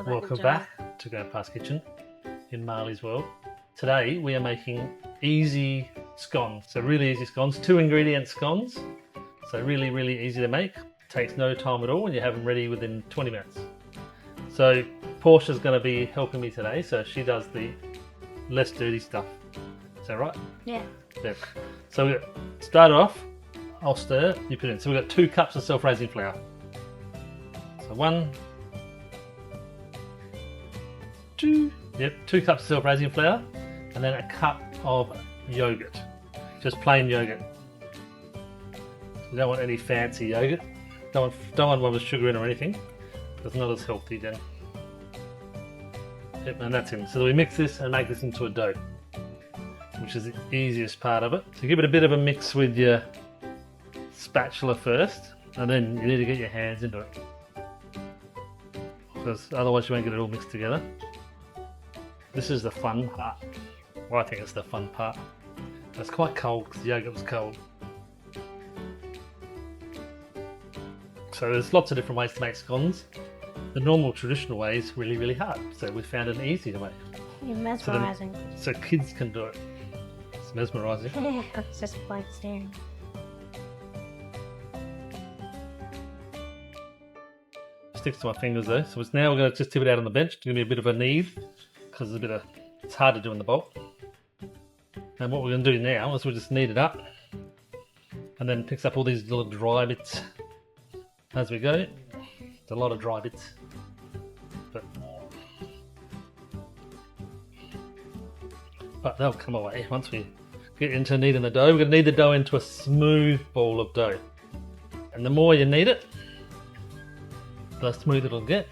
Welcome back to Grandpa's Kitchen in Marley's World. Today we are making easy scones. So really easy scones, 2-ingredient scones. So really easy to make. Takes no time at all and you have them ready within 20 minutes. So Portia's going to be helping me today, so she does the less dirty stuff. Is that right? Yeah. Yeah. So we start off, I'll stir, you put it in. So we've got 2 cups of self-raising flour. So 1, 2, yep, 2 cups of self-raising flour, and then a cup of yogurt, just plain yogurt. You don't want any fancy yogurt. Don't want one with sugar in or anything. It's not as healthy then. Yep, and that's in. So we mix this and make this into a dough, which is the easiest part of it. So give it a bit of a mix with your spatula first, and then you need to get your hands into it, because otherwise you won't get it all mixed together. This is the fun part. Well, I think it's the fun part. It's quite cold because the yogurt was cold. So there's lots of different ways to make scones. The normal traditional way is really hard. So we found an easy to make. You're mesmerising. So kids can do it. It's mesmerising. It's just like staring. Sticks to my fingers though. So it's now we're going to just tip it out on the bench. It's going to be a bit of a knead because it's hard to do in the bowl. And what we're going to do now is we'll just knead it up and then picks up all these little dry bits as we go. It's a lot of dry bits, but they'll come away once we get into kneading the dough. We're going to knead the dough into a smooth ball of dough, and the more you knead it, the smoother it'll get.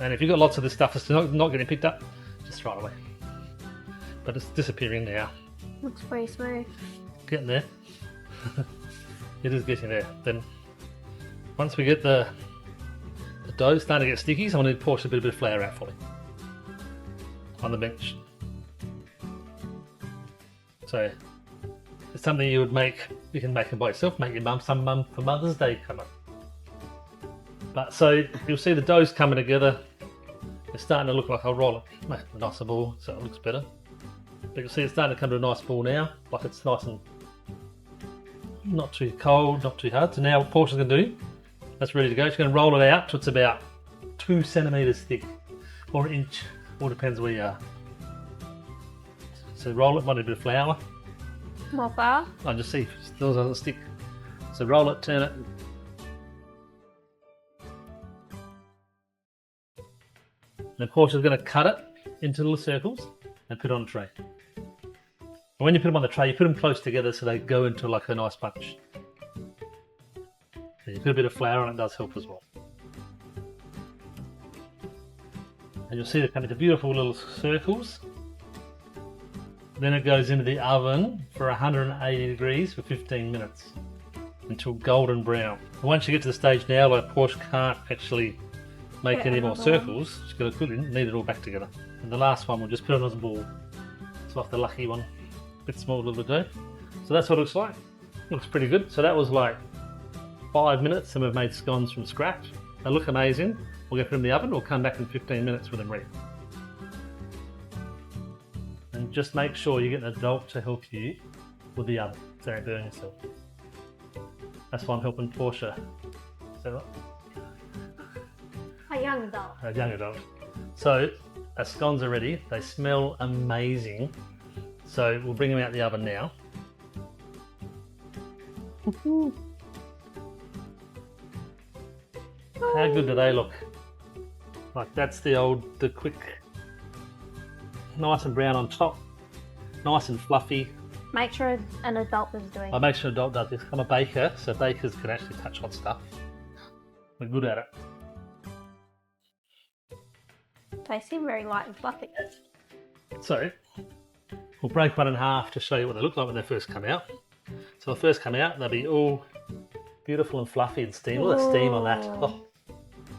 And if you've got lots of this stuff that's not getting picked up, just throw it away. But it's disappearing now. Looks pretty smooth. Getting there. It is getting there. Then once we get the dough starting to get sticky, so I'm going to pour a bit of flour out for me on the bench. So it's something you would make. You can make it by yourself. Make your mum some for Mother's Day come up. But so you'll see the dough's coming together. It's starting to look like I'll roll it. Make a nicer ball so it looks better. But you'll see it's starting to come to a nice ball now. Like it's nice and not too cold, not too hard. So now what Portia's going to do, that's ready to go. She's going to roll it out to it's about 2 centimetres thick, or an inch, all depends where you are. So roll it, might need a bit of flour. More flour? I just see if it still doesn't stick. So roll it, turn it. Then Portia's going to cut it into little circles and put it on a tray. And when you put them on the tray, you put them close together so they go into like a nice bunch. And you put a bit of flour on it, does help as well. And you'll see they come into beautiful little circles. Then it goes into the oven for 180 degrees for 15 minutes until golden brown. And once you get to the stage now, like Portia can't actually make any more circles, she's got to put it in, knead it all back together. And the last one we'll just put it on as a ball. It's like the lucky one. Bit small, little dough. So that's what it looks like. Looks pretty good. So that was like 5 minutes and we've made scones from scratch. They look amazing. We'll get them in the oven. We'll come back in 15 minutes with them ready. And just make sure you get an adult to help you with the oven so you don't burn yourself. That's why I'm helping Portia. Is that right? A young adult. A young adult. So our scones are ready. They smell amazing. So we'll bring them out the oven now. How good do they look? Like that's the quick, nice and brown on top, nice and fluffy. Make sure an adult is doing it. I make sure an adult does this. I'm a baker, so bakers can actually touch hot stuff. We're good at it. They seem very light and fluffy. So we'll break one in half to show you what they look like when they first come out. So they'll first come out, they'll be all beautiful and fluffy and steam. Look at the steam on that. Oh,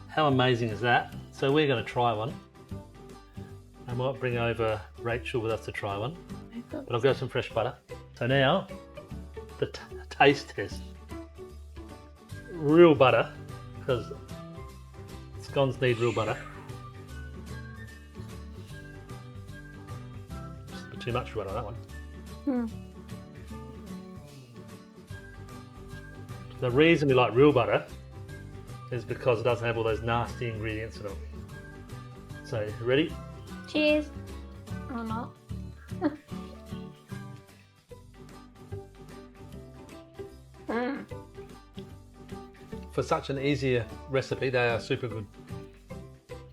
how amazing is that? So we're going to try one. I might bring over Rachel with us to try one. But I've got some fresh butter. So now, the taste test. Real butter, because it's Scones need real butter. Just a bit too much butter on that one. Hmm. The reason we like real butter is because it doesn't have all those nasty ingredients in it. So, ready? Cheers. Or not. Mm. For such an easier recipe, they are super good.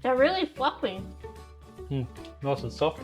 They're really fluffy. Nice and soft.